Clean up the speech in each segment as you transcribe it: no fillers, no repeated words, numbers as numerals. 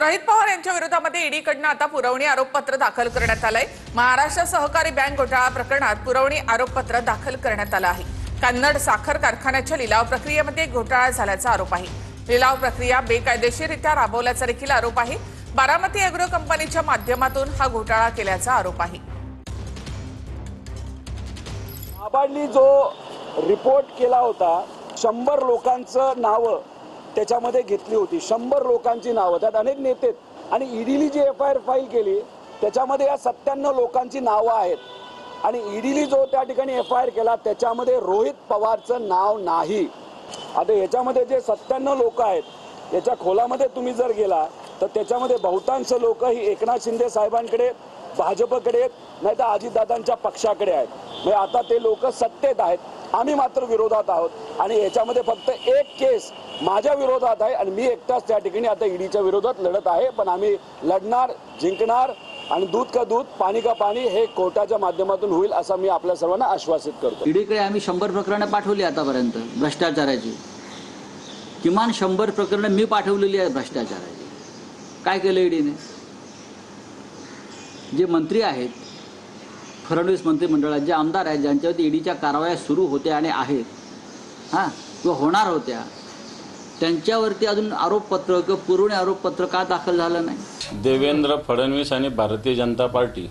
तर रोहित पवार यांच्या विरोधामध्ये ईडीकडून आता पुरवणी आरोपपत्र दाखल करण्यात आलंय। महाराष्ट्र सहकारी बँक घोटाळा प्रकरणात पुरवणी आरोपपत्र दाखल करण्यात आलं आहे। कन्नड साखर कारखान्याच्या लिलाव प्रक्रियेमध्ये घोटाळा झाल्याचा आरोप आहे। लिलाव प्रक्रिया बेकायदेशीररित्या राबवल्याचा देखील आरोप आहे। बारामती अॅग्रो कंपनीच्या माध्यमातून हा घोटाळा केल्याचा आरोप आहे। नाबार्डने जो रिपोर्ट केला होता 100 लोकांचं नाव त्याच्यामध्ये घेतली होती। 100 लोकांची नावं, त्यात अनेक नेते आणि ईडीने जी एफआयआर फाईल केली त्याच्यामध्ये या 97 लोकांची नावं आहेत आणि ईडीने जो त्या ठिकाणी एफआयआर केला त्याच्यामध्ये रोहित पवारचं नाव नाही। आता याच्यामध्ये जे 97 लोक आहेत याच्या खोलामध्ये तुम्ही जर गेला तर त्याच्यामध्ये बहुतांश लोक ही एकनाथ शिंदे साहेबांकडे, भाजपकडे नाही तर अजितदादांच्या पक्षाकडे आहेत। म्हणजे आता ते लोक सत्तेत आहेत, आम्ही मात्र विरोधात आहोत आणि याच्यामध्ये फक्त एक केस माझ्या विरोधात आहे आणि मी एकटाच त्या ठिकाणी आता ईडीच्या विरोधात लढत आहे। पण आम्ही लढणार, जिंकणार आणि दूध का दूध पाणी का पाणी हे कोर्टाच्या माध्यमातून होईल असं मी आपल्या सर्वांना आश्वासित करतो। ईडीकडे आम्ही 100 प्रकरणं पाठवली आतापर्यंत भ्रष्टाचाराची, किमान 100 प्रकरणं मी पाठवलेली आहेत भ्रष्टाचाराची। काय केलं ईडीने? जे मंत्री आहेत फडणवीस मंत्रिमंडळात, जे आमदार आहेत ज्यांच्यावरती ईडीच्या कारवाया सुरू होत्या आणि आहेत किंवा होणार होत्या त्यांच्यावरती अजून आरोपपत्र किंवा पुरवणी आरोपपत्र का दाखल झालं नाही? देवेंद्र फडणवीस आणि भारतीय जनता पार्टी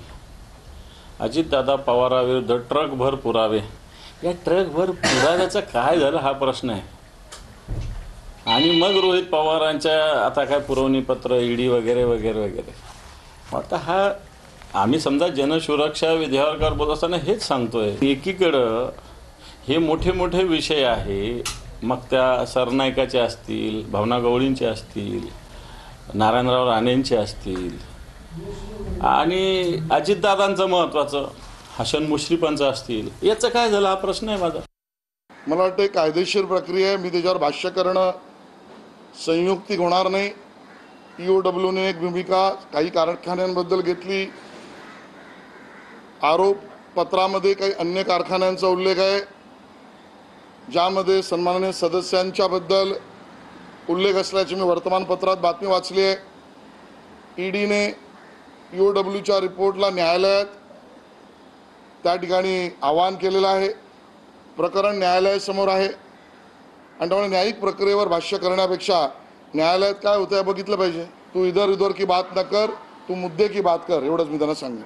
अजितदादा पवाराविरुद्ध ट्रकभर पुरावे, या ट्रकभर पुराव्याचं काय झालं हा प्रश्न आहे। आणि मग रोहित पवारांच्या आता काय पुरवणी पत्र ईडी वगैरे वगैरे वगैरे। आता हा आम्ही समजा जनसुरक्षा विधेयकावर बोलत असताना हेच सांगतोय, एकीकडं हे मोठे मोठे विषय आहे, मग त्या सरनाईकाचे असतील, भावना गवळींचे असतील, नारायणराव राणेंचे असतील आणि अजितदादांचं महत्त्वाचं हसन मुश्रीफांचं असतील, याचं काय झालं हा प्रश्न आहे माझा। मला वाटतं कायदेशीर प्रक्रिया आहे, मी त्याच्यावर भाष्य करणं संयुक्तिक होणार नाही। ईओडब्ल्यूने एक भूमिका काही कारखान्यांबद्दल घेतली, आरोप पत्रामध्ये काही अन्य कारखान्यांचा उल्लेख आहे ज्यामध्ये सन्माननीय सदस्यांच्याबद्दल उल्लेख असल्याची मी वर्तमानपत्रात बातमी वाचली आहे। ईडीने ईओडब्ल्यूच्या रिपोर्टला न्यायालयात त्या ठिकाणी आवाहन केलेलं आहे। प्रकरण न्यायालयासमोर आहे आणि त्यामुळे न्यायिक प्रक्रियेवर भाष्य करण्यापेक्षा न्यायालयात काय होतं हे बघितलं पाहिजे। तू इधर उधर की बात न कर, तू मुद्दे की बात कर, एवढंच मी त्यांना सांगेन।